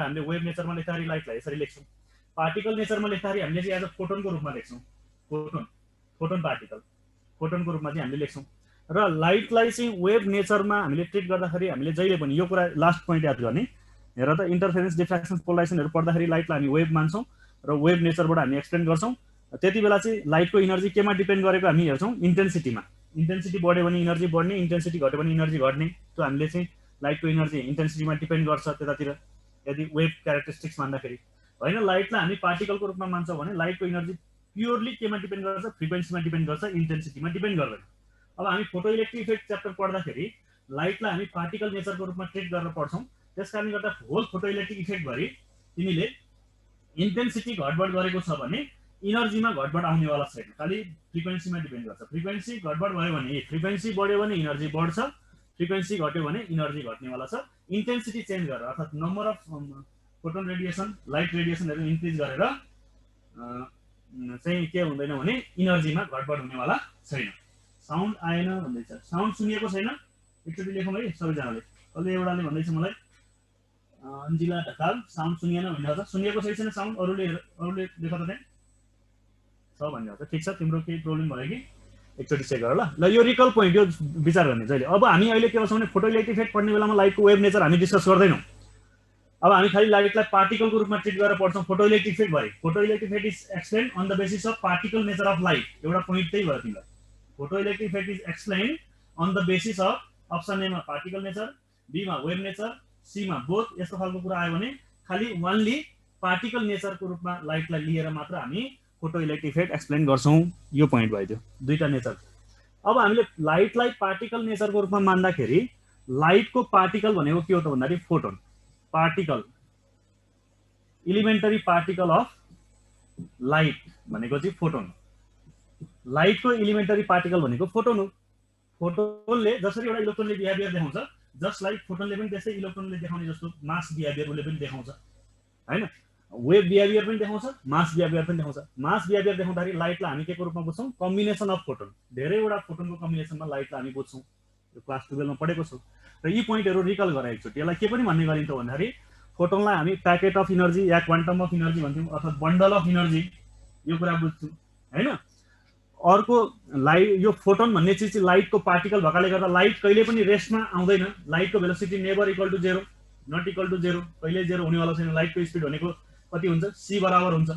हामीले वेभ नेचरमा लेख्दाखेरि लाइटलाई यसरी लेख्छौँ। पार्टिकल नेचरमा लेख्दाखेरि हामीले चाहिँ एज अ फोटोनको रूपमा लेख्छौँ। फोटोन पार्टिकल फोटोनको रूपमा चाहिँ हामीले लेख्छौँ। र लाइटलाई चाहिँ वेभ नेचरमा हामीले ट्रिट गर्दाखेरि हामीले जहिले पनि यो कुरा लास्ट पोइन्ट याद गर्ने, हेर त इन्टरफेरेन्स डिफ्र्याक्सन पोलराइजेसनहरू पढ्दाखेरि लाइटलाई हामी वेभ मान्छौँ र वेभ नेचरबाट हामी एक्सप्लेन गर्छौँ। त्यति बेला चाहिँ लाइटको इनर्जी केमा डिपेन्ड गरेको हामी हेर्छौँ, इन्टेन्सिटीमा। इन्टेन्सिटी बढ्यो भने इनर्जी बढ्ने, इन्टेन्सिटी घट्यो भने इनर्जी घट्ने। त्यो हामीले चाहिँ लाइटको इनर्जी इन्टेन्सिटीमा डिपेन्ड गर्छ त्यतातिर यदि वेभ क्यारेक्टरिस्टिक्स मान्दाखेरि। होइन लाइटलाई हामी पार्टिकलको रूपमा मान्छौँ भने लाइटको इनर्जी प्योरली केमा डिपेन्ड गर्छ, फ्रिक्वेन्सीमा डिपेन्ड गर्छ, इन्टेन्सिटीमा डिपेन्ड गर्दैन। अब हामी फोटो इलेक्ट्रिक इफेक्ट च्याप्टर पढ्दाखेरि लाइटलाई हामी पार्टिकल नेचरको रूपमा ट्रिट गरेर पढ्छौँ। त्यस कारणले गर्दा होल फोटो इलेक्ट्रिक इफेक्टभरि तिमीले इन्टेन्सिटी घटबड गरेको छ भने इनर्जीमा घटबड आउनेवाला छैन, खालि फ्रिक्वेन्सीमा डिपेन्ड गर्छ। फ्रिक्वेन्सी घटबड भयो भने फ्रिक्वेन्सी बढ्यो भने इनर्जी बढ्छ, फ्रिक्वेन्सी घट्यो भने इनर्जी घट्नेवाला छ। इन्टेन्सिटी चेन्ज गरेर अर्थात् number of photon radiation light रेडिएसनहरू इन्क्रिज गरेर चाहिँ के हुँदैन भने इनर्जीमा घटबड हुनेवाला छैन। साउन्ड आएन भन्दैछ, साउन्ड सुनिएको छैन? एकचोटि लेखौँ है सबैजनाले। कसले एउटाले भन्दैछ मलाई अन्जिला ढकाल साउन्ड सुनिएन भनिरहेको छ। सुनिएको छैन साउन्ड? अरूले देख त त्यहाँ छ भनिरहेको छ। ठिक छ, तिम्रो केही प्रब्लम भयो कि एकचोटि चेक गर ल। यो रिकल पोइन्ट यो विचार गर्ने जहिले। अब हामी अहिले के गर्छौँ भने फोटो इलेक्ट्रिक इफेक्ट पढ्ने बेलामा लाइटको वेभ नेचर हामी डिस्कस गर्दैनौँ। अब हामी खालि लाइटलाई पार्टिकलको रूपमा ट्रिट गरेर पढ्छौँ। फोटो इलेक्ट्रिक इफेक्ट भयो, photo electric effect is explain on the basis of particle nature of light. एउटा पोइन्ट त्यही भयो तिमीलाई। Photo electric effect is explain on the basis of option एमा पार्टिकल नेचर, बीमा वेभ नेचर, सीमा both. यस्तो खालको कुरा आयो भने खालि ओन्ली पार्टिकल नेचरको रूपमा लाइटलाई लिएर मात्र हामी फोटो इलेक्ट्रिक इफेक्ट एक्सप्लेन गर्छौँ। यो पोइन्ट भयो, त्यो दुईटा नेचर। अब हामीले लाइटलाई पार्टिकल नेचरको रूपमा मान्दाखेरि लाइटको पार्टिकल भनेको के हो त भन्दाखेरि photon particle, elementary particle of light भनेको चाहिँ फोटोन। लाइटको इलिमेन्टरी पार्टिकल भनेको फोटोन हो। फोटोनले जसरी एउटा इलेक्ट्रोनले बिहेभियर देखाउँछ, जस्ट लाइक फोटोनले पनि त्यस्तै इलेक्ट्रोनले देखाउने जस्तो मास बिहेभियर उसले पनि देखाउँछ हैन। वेभ बिहेभियर पनि देखाउँछ, मास बिहेभियर पनि देखाउँछ। मास बिहेभियर देखाउँदाखेरि लाइटलाई हामी के को रूपमा बुझ्छौँ? कम्बिनेसन अफ फोटोन, धेरैवटा फोटोनको कम्बिनेसनमा लाइटलाई हामी बुझ्छौँ। यो क्लास 12 मा पढेको छौँ। र यी पोइन्टहरू रिकल गरे एकचोटि। यसलाई के पनि भन्ने गरिन्छ भन्दाखेरि फोटोनलाई हामी packet of energy yeah quantum of energy भन्छौँ, अर्थात् बन्डल अफ इनर्जी। यो कुरा बुझ्छौँ हैन। अर्को लाइट, यो फोटोन भन्ने चिज चाहिँ लाइटको पार्टिकल भएकाले गर्दा लाइट कहिले पनि रेस्टमा आउँदैन। लाइटको velocity never equal to 0, not equal to 0, कहिले 0 हुनेवाला छैन। लाइटको स्पिड भनेको कति हुन्छ? c बराबर हुन्छ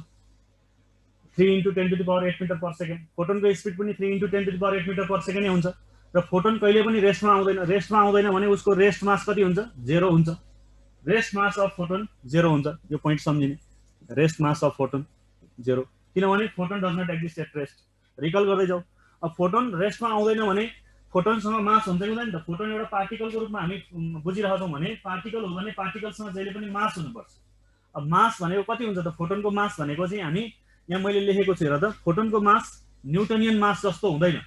3 × 10⁸ मिटर पर सेकेन्ड। फोटोनको स्पिड पनि 3 × 10⁸ मिटर पर सेकेन्ड हुन्छ। र फोटोन कहिले पनि रेस्टमा आउँदैन। रेस्टमा आउँदैन भने उसको रेस्ट मास कति हुन्छ? 0 हुन्छ। रेस्ट मास अफ फोटोन 0 हुन्छ। यो पोइन्ट सम्झिने, रेस्ट मास अफ फोटोन 0, किनभने photon does not exist at rest. Recall गर्दै जाऊ। अब फोटोन रेस्टमा आउँदैन भने फोटोनसँग मास हुन्छ कि हुँदैन त? फोटोन एउटा पार्टिकलको रूपमा हामी बुझिरहेछौँ भने पार्टिकल हो भने पार्टिकलसँग जहिले पनि मास हुनुपर्छ। अब मास भनेको कति हुन्छ त? फोटोनको मास भनेको चाहिँ हामी यहाँ मैले लेखेको छु हेर त, फोटोनको मास न्युटनियन मास जस्तो हुँदैन।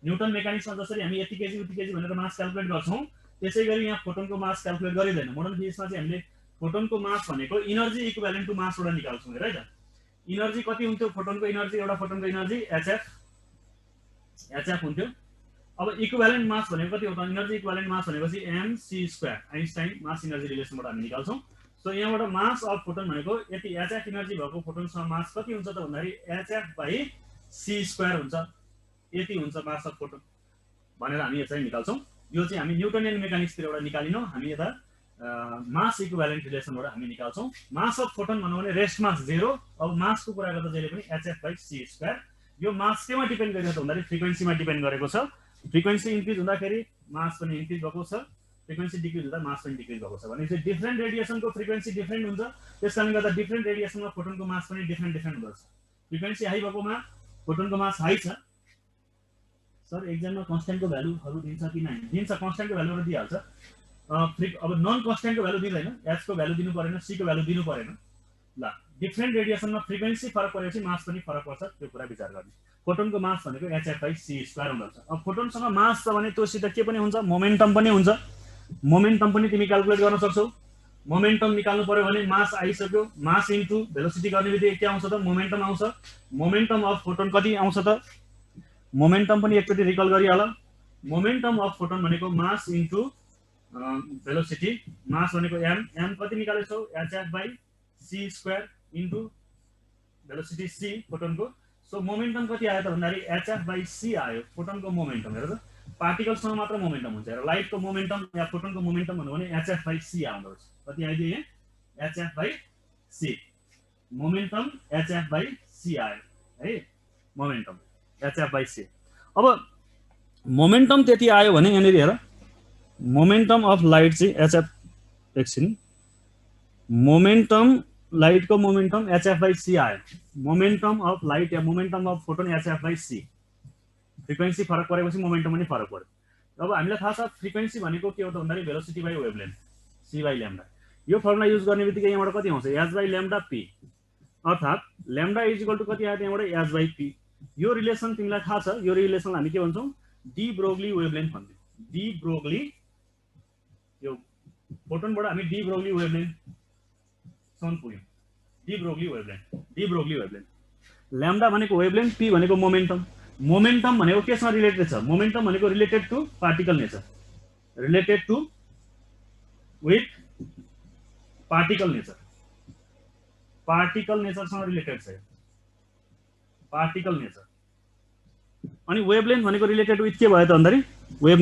न्युटन मेकानिक्समा जसरी हामी यति केजी उति केजी भनेर मास क्याल्कुलेट गर्छौँ, त्यसै गरी यहाँ फोटोनको मास क्याल्कुलेट गरिँदैन। मोडर्न फिजिक्समा चाहिँ हामीले फोटोनको मास भनेको इनर्जी इक्विभ्यालेन्ट टु मासबाट निकाल्छौँ हेर है त। इनर्जी कति हुन्थ्यो? फोटोनको इनर्जी, एउटा फोटोनको इनर्जी hf हुन्थ्यो। अब इक्विभ्यालेन्ट मास भनेको कति हो त? इनर्जी इक्विभ्यालेन्ट मास भनेको चाहिँ mc², आइन्स्टाइन मास इनर्जी रिलेसनबाट हामी निकाल्छौँ। सो यहाँबाट मास अफ फोटोन भनेको यति hf इनर्जी भएको फोटोनसँग मास कति हुन्छ त भन्दाखेरि hf/c² हुन्छ। यति हुन्छ मास अफ फोटोन भनेर हामी यसरी निकाल्छौँ। यो चाहिँ हामी न्युटनियन मेकानिक्सतिरबाट निकालिनौँ, हामी यता मास इक्विभ्यालेन्ट रिलेसनबाट हामी निकाल्छौँ। मास अफ फोटोन भन्नु भने रेस्ट मास 0। अब मासको कुरा गर्दा जहिले पनि hf/c²। यो मास केमा डिपेन्ड गरेको छ भन्दाखेरि फ्रिक्वेन्सीमा डिपेन्ड गरेको छ। फ्रिक्वेन्सी इन्क्रिज हुँदाखेरि मास पनि इन्क्रिज भएको छ, फ्रिक्वेन्सी डिक्रिज हुँदा मास पनि डिक्रिज भएको छ। भनेपछि डिफ्रेन्ट रेडिएसनको फ्रिक्वेन्सी डिफ्रेन्ट हुन्छ। त्यसकारणले गर्दा डिफ्रेन्ट रेडिएसनमा फोटोनको मास पनि डिफ्रेन्ट हुँदछ। फ्रिक्वेन्सी हाई भएकोमा फोटोनको मास हाई छ। सर एक्जाममा कन्स्ट्यान्टको भ्यालुहरू दिन्छ कि नै? दिन्छ, कन्स्ट्यान्टको भ्यालुहरू दिइहाल्छ। अब नन कन्स्ट्यान्टको भ्यालु दिँदैन, h को भ्यालु दिनु परेन, c को भ्यालु दिनु परेन। ल डिफ्रेन्ट रेडिएसनमा फ्रिक्वेन्सी फरक परेपछि मास पनि फरक पर्छ, त्यो कुरा विचार गर्ने। फोटोनको मास भनेको hf/c² हुन्छ। अब फोटोनसँग मास छ भने त्योसित के पनि हुन्छ? मोमेन्टम पनि हुन्छ। मोमेन्टम पनि तिमी क्याल्कुलेट गर्न सक्छौ। मोमेन्टम निकाल्नु पर्यो भने मास आइसक्यो, मास इन्टु भेलोसिटी गर्ने बित्तिकै के आउँछ त? मोमेन्टम आउँछ। मोमेन्टम अफ फोटोन कति आउँछ त? मोमेन्टम पनि एकचोटि रिकल गरिहाल। मोमेन्टम अफ फोटोन भनेको मास इन्टु भेलोसिटी मास भनेको m कति निकालेछौ hf/c² इन्टु भेलोसिटी c फोटोनको सो मोमेन्टम कति आयो त भन्दाखेरि hf/c आयो फोटोनको मोमेन्टम हेर त पार्टिकलसँग मात्र मोमेन्टम हुन्छ र लाइटको मोमेन्टम या फोटोनको मोमेन्टम भन्नु भने hf/c आउँदो रहेछ कति आइदियो यहाँ hf/c मोमेन्टम hf/c आयो है मोमेन्टम hf/c अब मोमेन्टम त्यति आयो भने यहाँनिर हेर मोमेन्टम अफ लाइट चाहिँ hf एकछिन मोमेन्टम लाइट को मोमेन्टम hf/c आयो momentum of light yeah momentum of photon hf/c frequency फरक परेपछि मोमेन्टम पनि फरक पर्यो अब हामीलाई थाहा छ फ्रिक्वेन्सी भनेको के हो त भन्दाखेरि भेलोसिटी बाइ वेभलेन्थ c/λ यो फर्मुला युज गर्ने बित्तिकै यहाँबाट कति आउँछ h/λp अर्थात लैम्डा इक्वल टु कति आयो त्यहाँबाट h/p यो रिलेसन तिमीलाई थाहा छ यो रिलेसन हामी के भन्छौं डी ब्रोग्ली वेभलेन्थ भन्छौं डी ब्रोग्ली यो फोटोनबाट हामी डी ब्रोग्ली वेभलेन्थ सम्म पुग्यौं डी ब्रोग्ली वेभलेन्थ लैम्डा भनेको वेभलेन्थ p भनेको मोमेन्टम मोमेन्टम भनेको केसँग रिलेटेड छ मोमेन्टम भनेको related to particle nature related to with particle नेचरसँग रिलेटेड छ पार्टिकल नेचर अनि वेभलेन्थ भनेको रिलेटेड विथ के भयो त भन्दाखेरि वेभ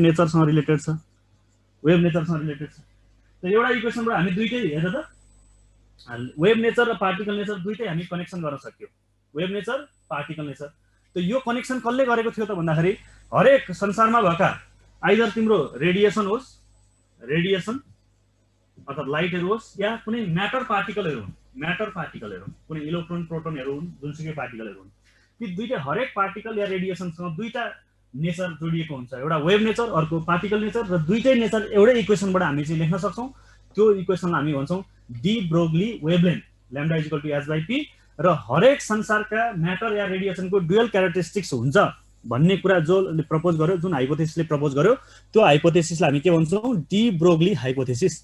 नेचरसँग रिलेटेड छ त एउटा इक्वेसनबाट हामी दुईटै हेर त वेभ नेचर र पार्टिकल नेचर दुईटै हामी कनेक्सन गर्न सक्यौ वेभ नेचर पार्टिकल नेचर त यो कनेक्सन कसले गरेको थियो त भन्दाखेरि हरेक संसारमा भएका आइदर तिम्रो रेडिएसन होस् रेडिएसन अर्थात लाइटहरु होस् या कुनै म्याटर पार्टिकलहरु कुनै इलेक्ट्रोन प्रोटोनहरु हुन् जुनसुकै पार्टिकलहरु हुन् ती दुईटा हरेक पार्टिकल या रेडिएसनसँग दुईटा नेचर जोडिएको हुन्छ एउटा वेभ नेचर अर्को पार्टिकल नेचर र दुईटै नेचर एउटै इक्वेसनबाट हामी चाहिँ लेख्न सक्छौं त्यो इक्वेसनलाई हामी भन्छौं de Broglie wavelength lambda equal to h/p र हरेक संसारका म्याटर या रेडिएसनको डुअल क्यारेक्टरिस्टिक्स हुन्छ भन्ने कुरा जो प्रपोज गर्यो जुन हाइपोथेसिसले प्रपोज गर्यो त्यो हाइपोथेसिसलाई हामी के भन्छौं डी ब्रोग्ली हाइपोथेसिस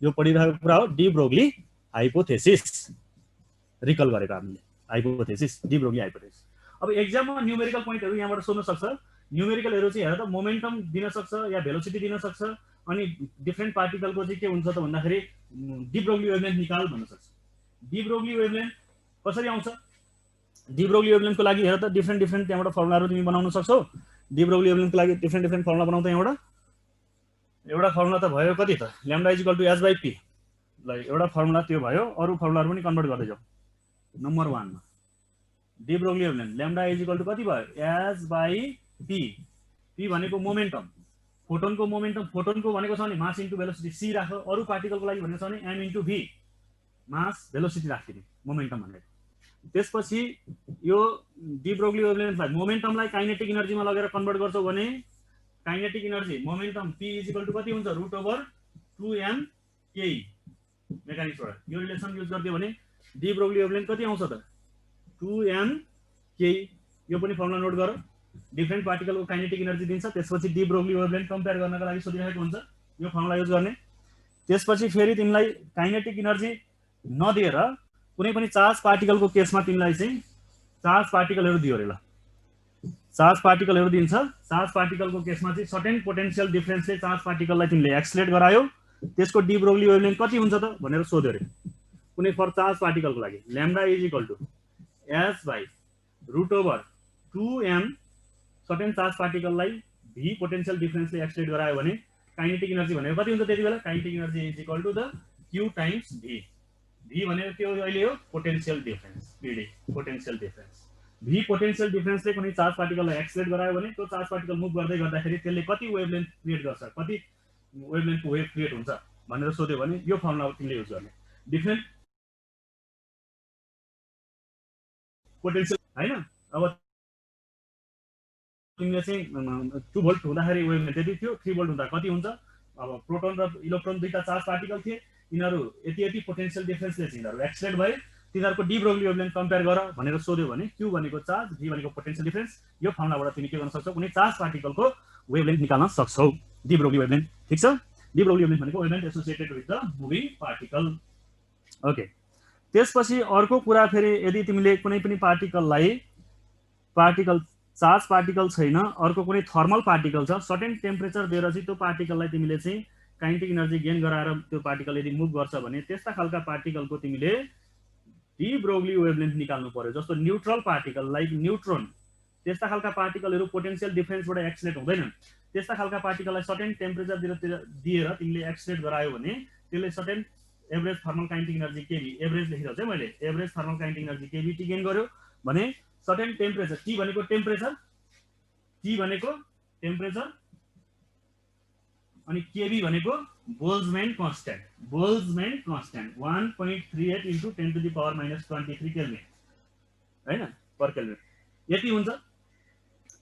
यो पढिरहेको कुरा हो डी ब्रोग्ली हाइपोथेसिस रिकल गरेको हामीले हाइपोथेसिस डी ब्रोग्ली हाइपोथेसिस अब एक्जाममा न्यूमेरिकल पोइन्टहरु यहाँबाट सोध्न सक्छ न्यूमेरिकलहरु चाहिँ हेर त मोमेन्टम दिन सक्छ या भेलोसिटी दिन सक्छ अनि डिफरेन्ट पार्टिकलको चाहिँ के हुन्छ त भन्दाखेरि डी ब्रोग्ली वेभलेन्थ निकाल भन्न सक्छ डी ब्रोग्ली वेभलेन्थ कसरी आउँछ डी ब्रोग्ली वेभलेन्थको लागि हेर त डिफरेन्ट त्यहाँबाट फर्मुलाहरु तिमी बनाउन सक्छौ डी ब्रोग्ली वेभलेन्थको लागि डिफरेन्ट फर्मुला बनाउँदा यहाँबाट एउटा फर्मुला त भयो कति त लैम्डा इक्वल टु h/p ल एउटा फर्मुला त्यो भयो अरु फर्मुलाहरु पनि कन्भर्ट गर्दै जाऊ नम्बर 1 मा de Broglie wavelength lambda equal to कति भयो h/p p भनेको मोमेन्टम फोटोनको मोमेन्टम फोटोनको भनेको छ भने मास इन्टु भेलोसिटी c राख अरु पार्टिकलको लागि भनेको छ भने m into v mass velocity राख्दिने मोमेन्टम भनेको त्यसपछि यो डी ब्रोग्ली वेभलेन्थलाई मोमेन्टमलाई काइनेटिक एनर्जीमा लगेर कन्भर्ट गर्छौ भने kinetic energy momentum p equal to कति हुन्छ √/2m ke मेकानिक्सबाट यो रिलेसन युज गर्दियो भने डी ब्रोग्ली वेभलेन्थ कति आउँछ त 2m ke यो पनि फर्मुला नोट गर डिफरेन्ट पार्टिकलको काइनेटिक एनर्जी दिन्छ त्यसपछि डी ब्रोग्ली वेभलेन्थ कम्पेयर गर्नका लागि सोधिरहेको हुन्छ यो फर्मुला युज गर्ने त्यसपछि फेरि तिमीलाई काइनेटिक एनर्जी नदिएर कुनै पनि चार्ज पार्टिकलको केसमा तिमीलाई चाहिँ चार्ज पार्टिकलहरु दियो रे ल चार्ज पार्टिकलहरु दिन्छ चार्ज पार्टिकलको केसमा चाहिँ सर्टेन पोटेन्शियल डिफरेन्सले चार्ज पार्टिकललाई तिमीले एक्सलेट गरायो त्यसको डी ब्रोग्ली वेभलेन्थ कति हुन्छ त भनेर सोध्यो रे कुनै फर चार्ज पार्टिकलको लागि lambda equal to h/√/2m certain charge पार्टिकललाई v पोटेन्शियल डिफरेन्सले एक्सलेट गरायो भने काइनेटिक एनर्जी भनेको कति हुन्छ त्यतिबेला kinetic energy equal to the q times v v भनेको के हो अहिले हो potential difference pd potential difference v potential डिफरेन्सले कुनै चार्ज पार्टिकललाई एक्सलेट गरायो भने त्यो चार्ज पार्टिकल मुभ गर्दाखेरि त्यसले कति वेभलेन्थ क्रिएट गर्छ कति वेभलेन्थको वेभ क्रिएट हुन्छ भनेर सोध्यो भने यो फर्मुला तिमीले युज गर्ने डिफरेन्ट पोटेन्शियल हैन अब तिमीले चाहिँ 2 भोल्ट हुँदाखेरि वेभलेन्थ त्यति थियो 3 भोल्ट हुँदा कति हुन्छ अब प्रोटोन र इलेक्ट्रोन दुईटा चार्ज पार्टिकल थिए यिनीहरु यति पोटेन्शियल डिफरेन्सले चाहिँ यिनीहरु एक्सलेट भए तिनीहरुको डी ब्रोग्ली वेभलेन्थ कम्पेयर गर भनेर सोध्यो भने q भनेको चार्ज v भनेको पोटेन्शियल डिफरेन्स यो फर्मुलाबाट तिमी के गर्न सक्छौ कुनै चार्ज पार्टिकलको वेभलेन्थ निकाल्न सक्छौ डी ब्रोग्ली वेभलेन्थ ठीक छ डी ब्रोग्ली वेभलेन्थ भनेको wavelength associated with the moving particle okay त्यसपछि अर्को कुरा फेरि यदि तिमीले कुनै पनि पार्टिकल चार्ज पार्टिकल छैन, अर्को कुनै थर्मल पार्टिकल छ, सर्टेन टेम्परेचर दिएर चाहिँ त्यो पार्टिकललाई तिमीले चाहिँ काइनेटिक एनर्जी गेन गराएर त्यो पार्टिकल यदि मुभ गर्छ भने त्यस्ता खालका पार्टिकलको तिमीले डी ब्रोग्ली वेभलेन्थ निकाल्नु पर्यो। जस्तो न्यूट्रल पार्टिकल लाइक न्यूट्रोन, त्यस्ता खालका पार्टिकलहरू पोटेन्शियल डिफरेन्सबाट एक्सलेट हुँदैनन्। त्यस्ता खालका पार्टिकललाई सर्टेन टेम्परेचर दिएर तिमीले एक्सलेट गरायो भने त्यसले certain average thermal kinetic energy KB, average लेखिरहेको छु मैले, average thermal kinetic energy KB T gain गर्यो भने सर्टेन टेम्परेचर, टी भनेको टेम्परेचर, टी भनेको टेम्परेचर अनि केबी भनेको Boltzmann constant, Boltzmann constant 1.38 into 10 to the power minus 23 kelvin हैन पर केल्भिन यति हुन्छ।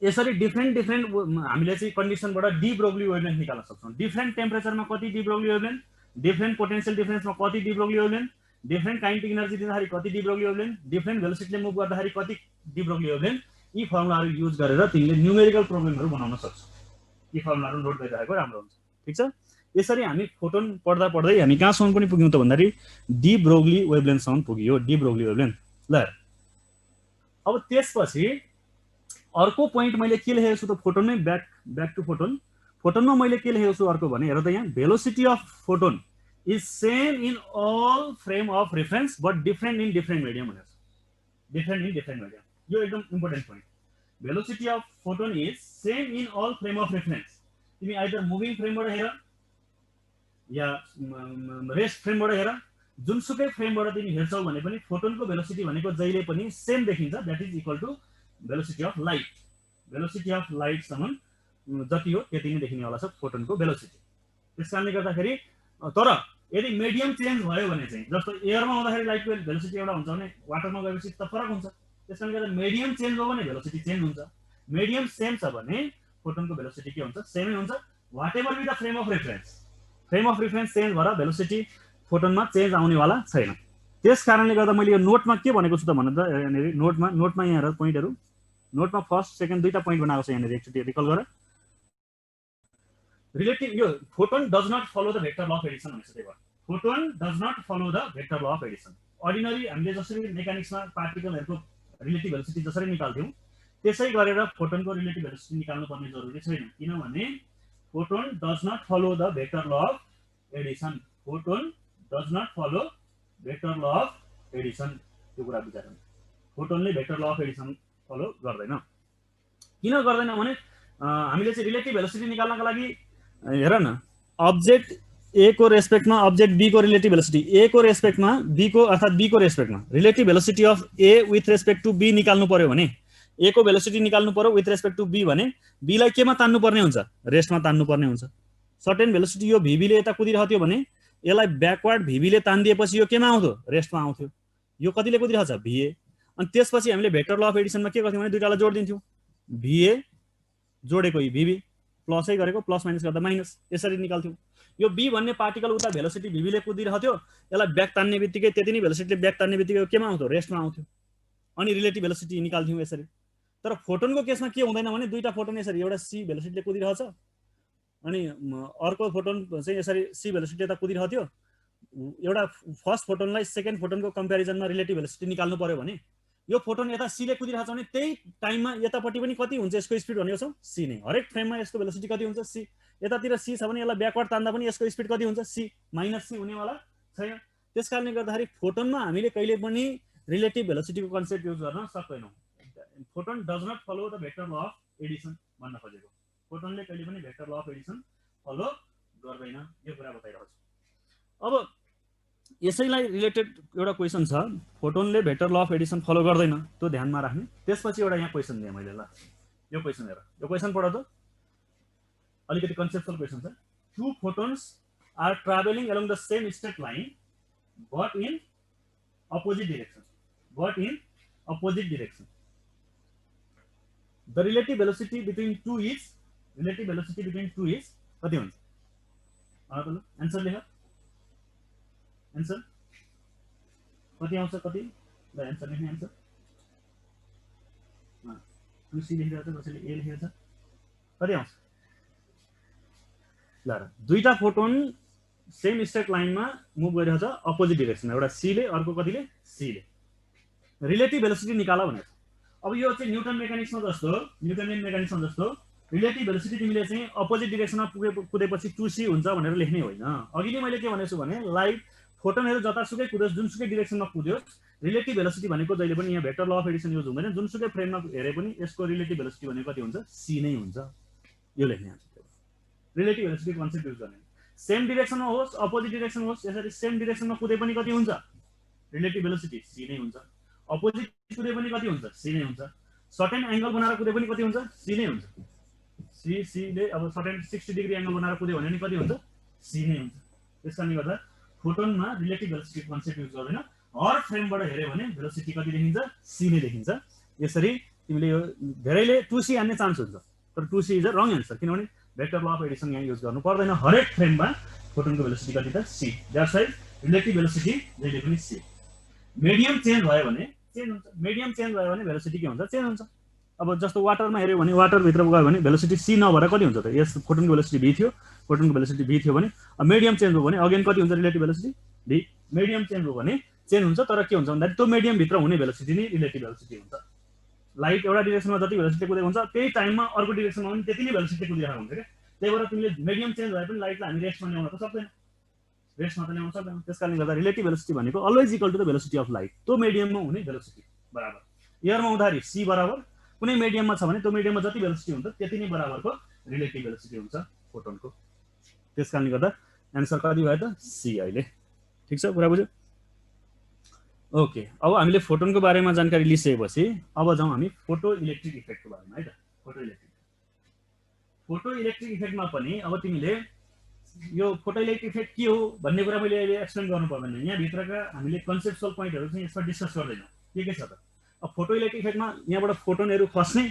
यसरी डिफरेन्ट हामीले चाहिँ कन्डिसनबाट डी ब्रोग्ली वेभलेन्थ निकाल्न सक्छौं। डिफरेन्ट टेम्परेचरमा कति de Broglie wavelength, different potential डिफरेन्समा कति de Broglie wavelength, different kinetic energy दिँदाखेरि कति डी ब्रोग्ली वेभलेन्थ, डिफरेन्ट भेलोसिटीले मुभ गर्दाखेरि कति डी ब्रोग्ली वेभलेन्थ, यी फर्मुलाहरू युज गरेर तिमीले न्यूमेरिकल प्रोब्लेमहरू बनाउन सक्छौ। यी फर्मुलाहरू नोट गरिराखेको राम्रो हुन्छ। ठीक छ, यसरी हामी फोटोन पढ्दा पढ्दै हामी कहाँसम्म पनि पुग्यौं त भन्दाखेरि डी ब्रोग्ली वेभलेन्थसम्म पुग्यो, डी ब्रोग्ली वेभलेन्थ। ल अब त्यसपछि अर्को पोइन्ट मैले के लेखेको छु त फोटोनमै ब्याक टु फोटोन। फोटोनमा मैले के लेखेको छु अर्को भने हेर त यहाँ, velocity of photon is same in all frame of reference but different in different medium भनेको छ। डिफरेन्ट इन डिफरेन्ट मिडियम, यो एकदम important point. Velocity of photon is same in all frame of reference. तिमी either moving फ्रेमबाट हेर या rest फ्रेमबाट हेर, जुनसुकै फ्रेमबाट तिमी हेर्छौ भने पनि फोटोनको भेलोसिटी भनेको जहिले पनि सेम देखिन्छ, that is equal to velocity of light. Velocity of light सम्म जति हो त्यति नै देखिने वाला छ फोटोनको भेलोसिटी। त्यसकारणले गर्दाखेरि तर यदि मिडियम चेन्ज भयो भने चाहिँ, जस्तो एयरमा हुँदाखेरि लाइटको भेलोसिटी एउटा हुन्छ भने वाटरमा गएपछि त फरक हुन्छ। त्यसकारणले गर्दा मिडियम चेन्ज भयो भने भेलोसिटी चेन्ज हुन्छ, मिडियम सेम छ भने फोटोनको भेलोसिटी के हुन्छ, सेमै हुन्छ। Whatever be the frame of reference, frame of reference change भएर भेलोसिटी फोटोनमा चेन्ज आउनेवाला छैन। त्यस कारणले गर्दा मैले यो नोटमा के भनेको छु त भन्नु त, यहाँनिर नोटमा यहाँ हेर पोइन्टहरू, नोटमा फर्स्ट सेकेन्ड दुईटा पोइन्ट बनाएको छ यहाँनिर, एकचोटि रिकल गर। रिलेटिभ यो photon does not follow the vector law of addition भनेको छ। त्यही भएर photon does not follow the vector law of addition. Ordinary हामीले जसरी मेकानिक्समा पार्टिकलहरूको रिलेटिभ भेलोसिटी जसरी निकाल्थ्यौँ त्यसै गरेर फोटोनको रिलेटिभ भेलोसिटी निकाल्नु पर्ने जरुरी छैन, किनभने photon does not follow the vector law of addition. Photon does not follow vector law of addition, त्यो कुरा विचार गर्नु। फोटोनले vector law of addition follow गर्दैन। किन गर्दैन भने हामीले चाहिँ रिलेटिभ भेलोसिटी निकाल्नका लागि हेर न, अब्जेक्ट ए को रेस्पेक्टमा अब्जेक्ट बी को रिलेटिभ भेलोसिटी, ए को रेस्पेक्टमा बी को अर्थात् बी को रेस्पेक्टमा relative velocity of A with respect to B निकाल्नु पर्यो भने, ए को भेलोसिटी निकाल्नु पर्यो विथ रेस्पेक्ट टु बी भने बी लाई केमा तान्नु पर्ने हुन्छ, रेस्टमा तान्नु पर्ने हुन्छ। सर्टेन भेलोसिटी यो भीबी ले यता कुदिरहेको थियो भने यसलाई ब्याकवर्ड भीबी ले तान्दिएपछि यो केमा आउँथ्यो, रेस्टमा आउँथ्यो। यो कतिले कुदिरहेछ, भीए। अनि त्यसपछि हामीले भेक्टर ल अफ एडिसनमा के गर्थ्यौं भने दुईटालाई जोड्दिन्थ्यौं, भीए जोडेको भीबी प्लसै गरेको प्लस माइनस गर्दा माइनस, यसरी निकाल्थ्यौं। यो बी भन्ने पार्टिकल उता भेलोसिटी भीबी ले कुदिरहेको थियो, यसलाई ब्याक तान्ने बित्तिकै त्यति नै भेलोसिटीले ब्याक तान्ने बित्तिकै केमा आउँथ्यो, रेस्टमा आउँथ्यो। अनि रिलेटिभ भेलोसिटी निकाल्थ्यौं यसरी। तर फोटोनको केसमा के हुँदैन भने दुईटा फोटोन यसरी एउटा सी भेलोसिटीले कुदिरहेछ अनि अर्को फोटोन चाहिँ यसरी सी भेलोसिटीले त कुदिरहेको थियो। एउटा फर्स्ट फोटोनलाई सेकेन्ड फोटोनको कम्प्यारिजनमा रिलेटिभ भेलोसिटी निकाल्नु पर्यो भने यो फोटोन यता सी ले कुदिरहेछ भने त्यही टाइममा यतापट्टि पनि कति हुन्छ यसको स्पिड भनेको छ सी नै। हरेक फ्रेममा यसको भेलोसिटी कति हुन्छ, सी। यतातिर सी छ भने यसलाई ब्याकवर्ड तान्दा पनि यसको स्पिड कति हुन्छ, सी माइनस सी हुनेवाला छैन। त्यसकारणले गर्दाखेरि फोटोनमा हामीले कहिले पनि रिलेटिभ भेलोसिटीको कन्सेप्ट युज गर्न सक्दैनौँ। Photon does not follow the vector law of addition भन्न खोजेको, फोटोनले कहिले पनि vector law of addition follow गर्दैन, यो कुरा बताइरहेको छु। अब यसैलाई रिलेटेड एउटा क्वेसन छ, फोटोनले vector law of addition follow गर्दैन, त्यो ध्यानमा राख्ने। त्यसपछि एउटा यहाँ क्वेसन दिएँ मैले, ल यो क्वेसन हेर, यो क्वेसन पढ त, अलिकति कन्सेप्चुअल क्वेसन छ। Two photons are travelling along the same straight line but in opposite direction, but in opposite direction. The relative velocity between two is, relative velocity between two is कति हुन्छ? Answer लेख, answer कति आउँछ, कति ल answer लेख्ने, answer 2c लेखिरहेको छ, कसैले a लेखेको छ, कति आउँछ? ल दुईटा फोटोन सेम स्ट्रेट लाइनमा मुभ गरिरहेको छ अपोजिट डिरेक्सनमा, एउटा c ले अर्को कतिले, c ले। रिलेटिभ भेलोसिटी निकाल भनेको छ। अब यो चाहिँ न्युटन मेकानिक्समा जस्तो रिलेटिभ भेलोसिटी तिमीले चाहिँ अपोजिट डिरेक्सनमा कुदेपछि 2c हुन्छ भनेर लेख्ने होइन। अघि नै मैले के भनेको छु भने लाइट फोटोनहरू जतासुकै कुदोस्, जुनसुकै डिरेक्सनमा कुद्योस्, रिलेटिभ भेलोसिटी भनेको जहिले पनि यहाँ vector law of Edison use हुँदैन। जुनसुकै फ्रेममा हेरे पनि यसको रिलेटिभ भेलोसिटी भनेको कति हुन्छ? c नै हुन्छ। यो लेख्ने हुन्छ रिलेटिभ भेलोसिटी कन्सेप्ट युज गर्ने। सेम डिरेक्सनमा होस्, अपोजिट डिरेक्सन होस्, यसरी सेम डिरेक्सनमा कुदे पनि कति हुन्छ? रिलेटिभ भेलोसिटी c नै हुन्छ। अपोजिट कुदे पनि कति हुन्छ? c नै हुन्छ। सर्टेन एंगल बनाएर कुदे पनि कति हुन्छ? c नै हुन्छ। c ले अब सर्टेन 60 डिग्री एंगल बनाएर कुद्यो भने नि कति हुन्छ? c नै हुन्छ। त्यसकारणले गर्दा फोटोनमा रिलेटिभ भेलोसिटी कन्सेप्ट युज गर्दैन। हर फ्रेमबाट हेर्यो भने भेलोसिटी कति देखिन्छ? c नै देखिन्छ। यसरी तिमीले यो धेरैले 2c हान्ने चान्स हुन्छ, तर 2c is a wrong answer, किनभने भेक्टर ल अफ एडिसन यहाँ युज गर्नु पर्दैन। हरेक फ्रेममा फोटोनको भेलोसिटी कति त? c। That's why relative velocity जहिले पनि c। मिडियम चेन्ज भयो भने चेन्ज हुन्छ। मिडियम चेन्ज भयो भने भेलोसिटी के हुन्छ? चेन्ज हुन्छ। अब जस्तो वाटरमा हेर्यो भने वाटर भित्र गयो भने भेलोसिटी c नभएर कति हुन्छ त? यस फोटोनको भेलोसिटी v थियो, फोटोनको भेलोसिटी v थियो भने मिडियम चेन्ज भयो भने अगेन कति हुन्छ relative velocity? v। Medium change भयो भने चेन्ज हुन्छ, तर के हुन्छ भन्दाखेरि त्यो मिडियम भित्र हुने भेलोसिटी नै रिलेटिभ भेलोसिटी हुन्छ। लाइट एउटा डिरेक्सनमा जति भेलोसिटी कुदेको हुन्छ त्यही टाइममा अर्को डिरेक्सनमा पनि त्यति नै भेलोसिटी कुदिरहेको हुन्छ क्या। त्यही भएर तिमीले मिडियम चेन्ज भए पनि लाइटलाई हामी रेस्टमा ल्याउन त सक्दैन, रेस्टमा त ल्याउन सक्दैन। त्यसकारणले गर्दा रिलेटिभ भेलोसिटी भनेको always equal to the velocity of light, त्यो मिडियममा हुने भेलोसिटी बराबर। एयरमा हुँदाखेरि c बराबर, कुनै मिडियममा छ भने त्यो मिडियममा जति भेलोसिटी हुन्छ त्यति नै बराबरको रिलेटिभ भेलोसिटी हुन्छ फोटोनको। त्यसकारणले गर्दा आन्सर कति भयो त? c अहिले। ठीक छ, कुरा बुझ्यो? ओके, अब हामीले फोटोनको बारेमा जानकारी लिइसकेपछि अब जाउँ हामी फोटो इलेक्ट्रिक इफेक्टको बारेमा है त। फोटो इलेक्ट्रिक इफेक्टमा पनि अब तिमीले यो फोटो इलेक्ट्रिक इफेक्ट के हो भन्ने कुरा मैले अहिले एक्सप्लेन गर्नु पर्दैन। यहाँ भित्रका हामीले कन्सेप्चुअल पोइन्टहरु चाहिँ यसमा डिस्कस गर्दैनौँ। के छ त? अब फोटो इलेक्ट्रिक इफेक्टमा यहाँबाट फोटोनहरु खस्ने,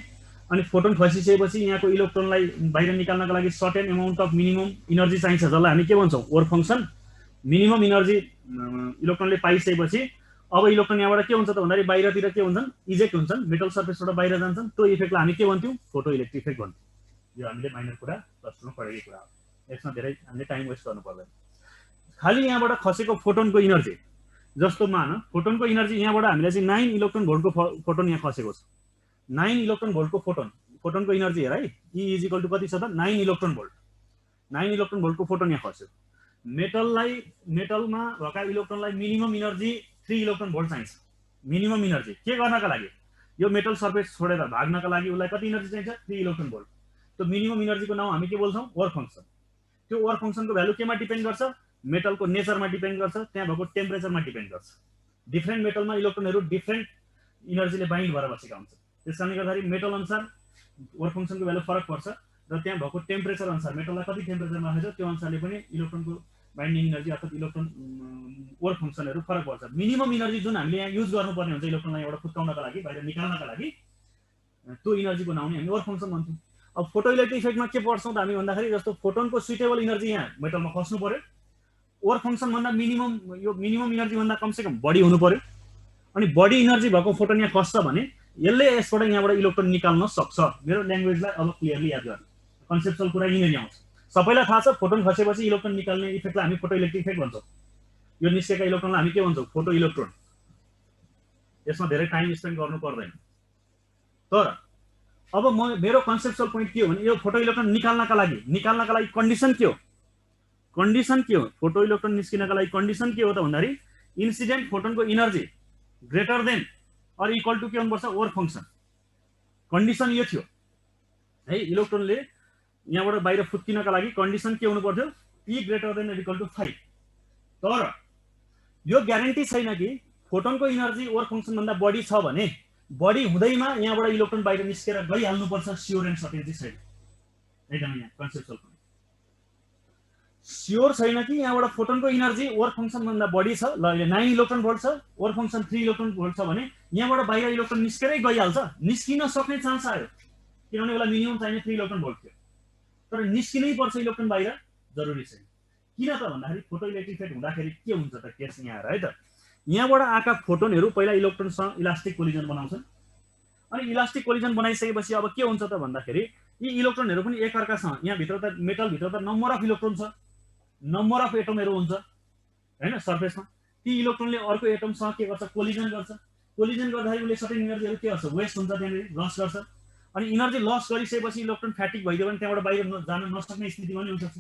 अनि फोटोन खसिसकेपछि यहाँको इलेक्ट्रोनलाई बाहिर निकाल्नका लागि certain amount of minimum energy चाहिन्छ, जसलाई हामी के भन्छौँ? Work function. मिनिमम एनर्जी इलेक्ट्रोनले पाइसकेपछि अब इलेक्ट्रोन यहाँबाट के हुन्छ त भन्दाखेरि बाहिरतिर के हुन्छन्? इजेक्ट हुन्छन्, मेटल सर्फेसबाट बाहिर जान्छन्। त्यो इफेक्टलाई हामी के भन्थ्यौँ? फोटो इलेक्ट्रिक इफेक्ट भन्थ्यौँ। यो हामीले माइनर कुरा प्लस 2 मा पढेको कुरा हो, यसमा धेरै हामीले टाइम वेस्ट गर्नु पर्दैन। खाली यहाँबाट खसेको फोटोनको एनर्जी, जस्तो मान फोटोनको एनर्जी यहाँबाट हामीले चाहिँ 9 इलेक्ट्रोन भोल्टको फोटोन यहाँ खसेको छ। 9 इलेक्ट्रोन भोल्टको फोटोनको एनर्जी हेर है, E इज इक्वल टु कति छ त? 9 इलेक्ट्रोन भोल्ट। 9 इलेक्ट्रोन भोल्टको फोटोन यहाँ खस्यो। मेटलमा भएका इलेक्ट्रोनलाई मिनिमम एनर्जी 3 इलेक्ट्रोन भोल्ट चाहिन्छ। मिनिमम एनर्जी के गर्नका लागि? यो मेटल सर्फेस छोडेर भाग्नका लागि उसलाई कति एनर्जी चाहिन्छ? 3 इलेक्ट्रोन भोल्ट। त्यो मिनिमम एनर्जीको नाम हामी के बोल्छौँ? Work function. त्यो वर्क फंक्सनको भ्यालु केमा डिपेन्ड गर्छ? मेटलको नेचरमा डिपेन्ड गर्छ, त्यहाँ भएको टेम्परेचरमा डिपेन्ड गर्छ। डिफरेन्ट मेटलमा इलेक्ट्रोनहरु डिफरेन्ट एनर्जीले बाइन्ड भएर बसेका हुन्छ। त्यसकारणले गर्दाखेरि मेटल अनुसार वर्क फंक्सनको भ्यालु फरक पर्छ र त्यहाँ भएको टेम्परेचर अनुसार मेटललाई कति टेम्परेचरमा राखेछ त्यो अनुसारले पनि इलेक्ट्रोनको बाइन्डिङ एनर्जी अर्थात् इलेक्ट्रोन वर्क फंक्सनहरु फरक पर्छ। मिनिमम एनर्जी जुन हामीले यहाँ युज गर्नुपर्ने हुन्छ इलेक्ट्रोनलाई एउटा फुत्काउनका लागि, बाहिर निकाल्नका लागि, त्यो एनर्जीको नाम हामी वर्क फंक्सन भन्छौँ। अब फोटो इलेक्ट्रिक इफेक्टमा के पर्छौँ त हामी भन्दाखेरि जस्तो फोटोनको सुटेबल एनर्जी यहाँ मेटलमा खस्नु पर्यो, वर्क फंक्सन भन्दा मिनिमम एनर्जी भन्दा कम से कम बढी हुनु पर्यो, अनि बढी एनर्जी भएको फोटोन यहाँ खस्छ भने यसले यसबाट यहाँबाट इलेक्ट्रोन निकाल्न सक्छ। मेरो ल्याङ्ग्वेजलाई अब क्लियरली याद गर्नु, कन्सेप्चुअल कुरा यिनीहरु आउँछ। सबैलाई थाहा छ फोटोन खसेपछि इलेक्ट्रोन निकाल्ने इफेक्टलाई हामी फोटो इलेक्ट्रिक इफेक्ट भन्छौँ। यो निस्केका इलेक्ट्रोनलाई हामी के भन्छौँ? Photo electron. यसमा धेरै टाइम स्पेन्ड गर्नु पर्दैन। तर अब मेरो कन्सेप्चुअल पोइन्ट के हो भने यो फोटो इलेक्ट्रोन निकाल्नका लागि कन्डिसन के हो? फोटो इलेक्ट्रोन निस्किनका लागि कन्डिसन के हो त भन्दाखेरि इन्सिडेन्ट फोटोनको energy greater than or equal to के हुनुपर्छ? Work function. कन्डिसन यो थियो है, इलेक्ट्रोनले यहाँबाट बाहिर फुत्किनका लागि कन्डिसन के हुनु पर्थ्यो? P greater than equal to 5। तर यो ग्यारेन्टी छैन कि फोटोनको एनर्जी वर्क फंक्सन भन्दा बढी छ भने बढी हुँदैमा यहाँबाट इलेक्ट्रोन बाहिर निस्केर गइहाल्नु पर्छ, स्योर एन्ड सर्टेन छैन। एकदम यहाँ कन्सेप्चुअल स्योर छैन कि यहाँबाट फोटोनको एनर्जी वर्क फंक्सन भन्दा बढी छ। ल 9 इलेक्ट्रोन भोल्ट छ, वर्क फंक्सन 3 इलेक्ट्रोन भोल्ट छ भने यहाँबाट बाहिर इलेक्ट्रोन निस्केरै गइहाल्छ, निस्किन सक्ने चान्स आयो, किनभने उसलाई मिनिमम चाहिने 3 इलेक्ट्रोन भोल्ट थियो। तर निस्किनै पर्छ इलेक्ट्रोन बाहिर, जरुरी छैन। किन त भन्दाखेरि फोटो इलेक्ट्रिक इफेक्ट हुँदाखेरि के हुन्छ त? केस यहाँ आएर है त, यहाँबाट आएका फोटोनहरु पहिला इलेक्ट्रोनसँग इलास्टिक कोलिजन बनाउँछन्, अनि इलास्टिक कोलिजन बनाइसकेपछि अब के हुन्छ त भन्दाखेरि यी इलेक्ट्रोनहरु पनि एकअर्कासँग, यहाँ भित्र त मेटल भित्र त नम्बर अफ इलेक्ट्रोन छ, नम्बर अफ एटमहरु हुन्छ हैन सरफेसमा। ती इलेक्ट्रोनले अर्को एटमसँग के गर्छ? कोलिजन गर्छ। कोलिजन गर्दाखेरि उसले सर्टेन इनर्जीहरू के गर्छ वेस्ट हुन्छ त्यहाँनिर लस गर्छ अनि इनर्जी लस गरिसकेपछि इलेक्ट्रोन फ्याटिक भइदियो भने त्यहाँबाट बाहिर जान नसक्ने स्थितिमा पनि हुनसक्छ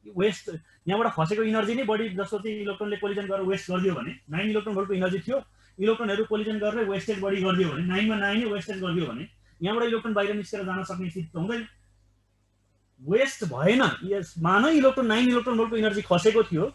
वेस्ट यहाँबाट खसेको इनर्जी नै बढी जस्तो चाहिँ इलेक्ट्रोनले कोलिजन गरेर वेस्ट गरिदियो भने 9 इलेक्ट्रोन भोल्टको इनर्जी थियो इलेक्ट्रोनहरू कोलिजन गरेर वेस्टेज बढी गरिदियो भने 9 मा 9 नै वेस्टेज गरिदियो भने यहाँबाट इलेक्ट्रोन बाहिर निस्केर जान सक्ने स्थिति त हुँदैन वेस्ट भएन यसमा नै इलेक्ट्रोन 9 इलेक्ट्रोन भोल्टको इनर्जी खसेको थियो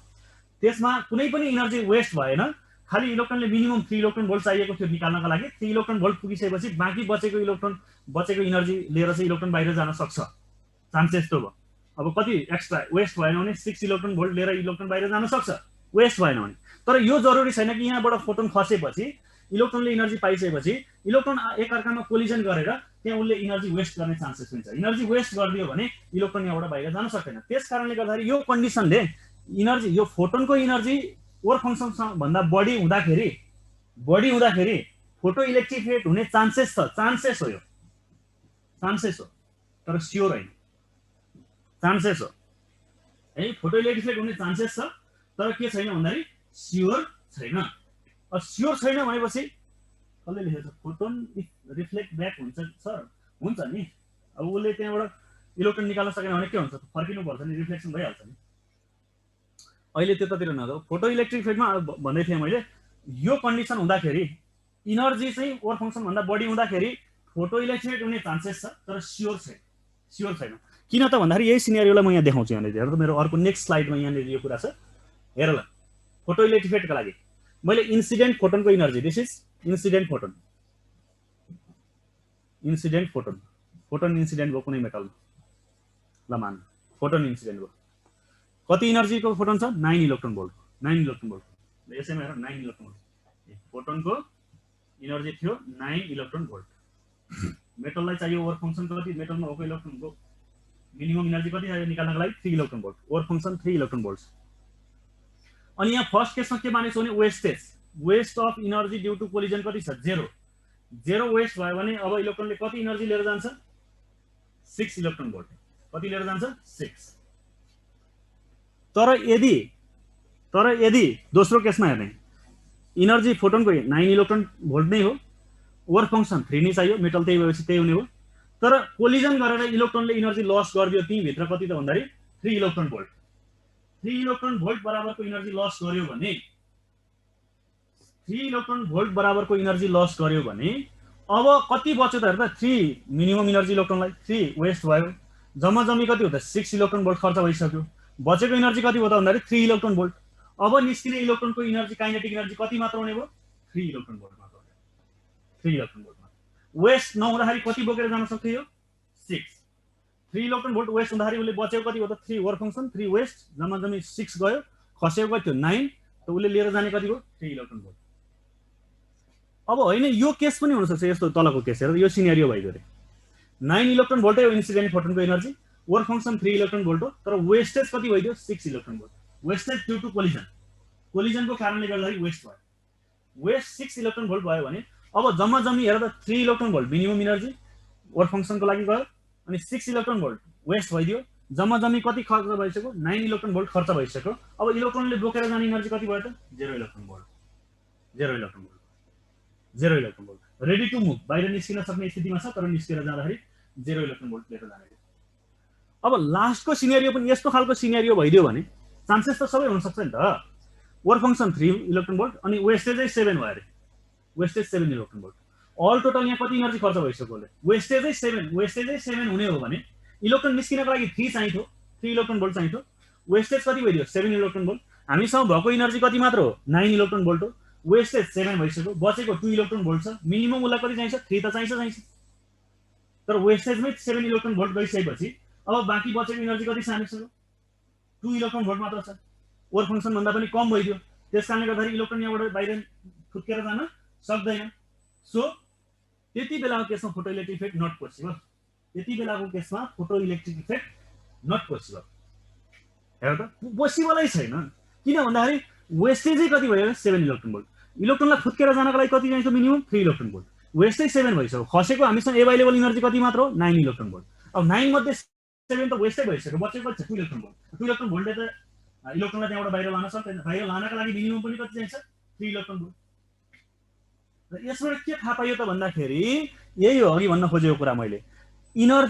त्यसमा कुनै पनि इनर्जी वेस्ट भएन खाली इलेक्ट्रोनले मिनिमम 3 इलेक्ट्रोन भोल्ट चाहिएको थियो निकाल्नका लागि 3 इलेक्ट्रोन भोल्ट पुगिसकेपछि बाँकी बचेको इनर्जी लिएर चाहिँ इलेक्ट्रोन बाहिर जान सक्छ चान्सेस त भयो अब कति एक्स्ट्रा वेस्ट भएन भने 6 इलेक्ट्रोन भोल्ट लिएर इलेक्ट्रोन बाहिर जान सक्छ वेस्ट भएन भने तर यो जरुरी छैन कि यहाँबाट फोटोन खसेपछि इलेक्ट्रोनले इनर्जी पाइसकेपछि इलेक्ट्रोन एकअर्कामा कोलिजन गरेर त्यहाँ उसले इनर्जी वेस्ट गर्ने चान्सेस हुन्छ इनर्जी वेस्ट गरिदियो भने इलेक्ट्रोन यहाँबाट बाहिर जान सक्दैन त्यस कारणले गर्दाखेरि यो कन्डिसनले इनर्जी यो फोटोनको इनर्जी वर्क फंक्सन भन्दा बढी हुँदाखेरि फोटो इलेक्ट्रिक इफेक्ट हुने चान्सेस हो यो चान्सेस हो तर स्योर हैन चान्सेस हो है फोटो इलेक्ट्रिक इफेक्ट हुने चान्सेस छ तर के छैन भन्दाखेरि स्योर छैन स्योर छैन भनेपछि कसले लेखेको छ फोटोन रिफ्लेक्ट ब्याक हुन्छ सर हुन्छ नि अब उसले त्यहाँबाट इलेक्ट्रोन निकाल्न सकेन भने के हुन्छ फर्किनु पर्छ नि रिफ्लेक्सन भइहाल्छ नि अहिले त्यतातिर नजाऊ फोटो इलेक्ट्रिक इफेक्टमा भन्दै थिएँ मैले यो कन्डिसन हुँदाखेरि इनर्जी चाहिँ वर्क फंक्सन भन्दा बढी हुँदाखेरि फोटो इलेक्ट्रिक इफेक्ट हुने चान्सेस छ तर स्योर छैन किन त भन्दाखेरि यही सिनेरियोलाई म यहाँ देखाउँछु यहाँनिर हेर त मेरो अर्को नेक्स्ट स्लाइडमा यहाँनिर यो कुरा छ हेर ल फोटो इलेक्ट्रिक इफेक्टका लागि मैले इन्सिडेन्ट फोटोनको energy this is incident photon incident भयो कुनै मेटल ल मान फोटोन इन्सिडेन्ट भयो कति इनर्जीको फोटोन छ 9 इलेक्ट्रोन भोल्ट यसैमा हेर 9 इलेक्ट्रोन भोल्ट फोटोनको इनर्जी थियो 9 इलेक्ट्रोन भोल्ट मेटललाई चाहियो वर्क फंक्सन कति मेटलमा भएको इलेक्ट्रोनको मिनिमम इनर्जी कति चाहियो निकाल्नको लागि 3 electron volt work function 3 electron volt अनि यहाँ फर्स्ट केसमा के मानेछ भने waste of energy due to collision कति छ 0 वेस्ट भयो भने अब इलेक्ट्रोनले कति इनर्जी लिएर जान्छ 6 इलेक्ट्रोन भोल्ट कति लिएर जान्छ 6 तर यदि दोस्रो केसमा हेर्ने इनर्जी फोटोनको 9 इलेक्ट्रोन भोल्ट नै हो वर्क फंक्सन 3 नै चाहियो मेटल त्यही भएपछि त्यही हुने हो तर कोलिजन गरेर इलेक्ट्रोनले इनर्जी लस गरिदियो ती भित्र कति त भन्दाखेरि 3 इलेक्ट्रोन भोल्ट बराबरको इनर्जी लस गर्यो भने 3 इलेक्ट्रोन भोल्ट बराबरको इनर्जी लस गर्यो भने अब कति बच्यो त हेर्दा 3 मिनिमम इनर्जी इलेक्ट्रोनलाई 3 वेस्ट भयो जम्मी कति हो त 6 इलेक्ट्रोन भोल्ट खर्च भइसक्यो बचेको इनर्जी कति हो त भन्दाखेरि 3 इलेक्ट्रोन भोल्ट अब निस्किने इलेक्ट्रोनको इनर्जी काइनेटिक इनर्जी कति मात्र हुने भयो 3 इलेक्ट्रोन भोल्ट मात्र 3 इलेक्ट्रोन भोल्ट मात्र वेस्ट नहुँदाखेरि कति बोकेर जान सक्थ्यो यो 6 3 इलेक्ट्रोन भोल्ट वेस्ट हुँदाखेरि उसले बचेको कति हो त 3 वर्क फंक्सन 3 वेस्ट जम्मी 6 गयो खसेको कति थियो 9 त उसले लिएर जाने कति भयो 3 इलेक्ट्रोन भोल्ट अब होइन यो केस पनि हुन सक्छ यस्तो तलको केस हेर यो सिनेरियो भइदियो रे 9 इलेक्ट्रोन भोल्ट हो इन्सिडेन्ट फोटोनको energy work function 3 electron volt हो तर वेस्टेज कति भइदियो 6 electron volt wastage due to कोलिजनको कारणले गर्दाखेरि वेस्ट भयो वेस्ट 6 इलेक्ट्रोन भोल्ट भयो भने अब जम्मी हेर त 3 electron volt minimum energy work फंक्सनको लागि गयो अनि 6 इलेक्ट्रोन भोल्ट वेस्ट भइदियो जम्मी कति खर्च भइसक्यो 9 इलेक्ट्रोन भोल्ट खर्च भइसक्यो अब इलेक्ट्रोनले बोकेर जाने एनर्जी कति भयो त 0 electron volt ready to move बाहिर निस्किन सक्ने स्थितिमा छ तर निस्केर जाँदाखेरि 0 इलेक्ट्रोन भोल्ट लिएर जाने अब लास्टको सिनेरियो पनि यस्तो खालको सिनेरियो भइदियो भने चान्सेस त सबै हुन सक्छ नि त वर्क फंक्सन 3 इलेक्ट्रोन भोल्ट अनि वेस्टेजै 7 भयो रे wastage 7 electron volt all total यहाँ कति एनर्जी खर्च भइसक्यो वेस्टेजै 7 हुने हो भने इलेक्ट्रोन निस्किनको लागि 3 चाहियो 3 इलेक्ट्रोन भोल्ट चाहियो वेस्टेज कति भइदियो 7 इलेक्ट्रोन भोल्ट हामीसँग भएको एनर्जी कति मात्र हो 9 इलेक्ट्रोन भोल्ट हो वेस्टेज 7 भइसक्यो बचेको 2 इलेक्ट्रोन भोल्ट छ मिनिमम उसलाई कति चाहिन्छ 3 त चाहिन्छ तर वेस्टेजमै 7 इलेक्ट्रोन भोल्ट गइसकेपछि अब बाँकी बचेको एनर्जी कति छ हामीसँग 2 इलेक्ट्रोन भोल्ट मात्र छ वर्क फंक्सन भन्दा पनि कम भइदियो त्यसकारणले गर्दाखेरि इलेक्ट्रोन यहाँबाट बाहिर फुत्केर जान सक्दैन सो त्यति बेलाको केसमा photo electric effect not possible हेर त पोसिबलै छैन किन भन्दाखेरि वेस्टेजै कति भयो 7 इलेक्ट्रोन भोल्ट इलेक्ट्रोनलाई फुत्केर जानको लागि कति चाहिन्छ मिनिमम 3 इलेक्ट्रोन भोल्ट वेस्टेज 7 भइसक्यो खसेको हामीसँग एभाइलेबल एनर्जी कति मात्र हो 9 इलेक्ट्रोन भोल्ट अब 9 मध्ये 7 त वेस्टै भइसक्यो बचेको कति छ 2 इलेक्ट्रोन भोल्ट 2 इलेक्ट्रोन भोल्टले त इलेक्ट्रोनलाई त्यहाँबाट बाहिर लान सक्दैन बाहिर लानका लागि मिनिमम पनि कति चाहिन्छ 3 इलेक्ट्रोन भोल्ट र यसबाट के थाहा पाइयो त भन्दाखेरि यही हो अघि भन्न खोजेको कुरा मैले इनर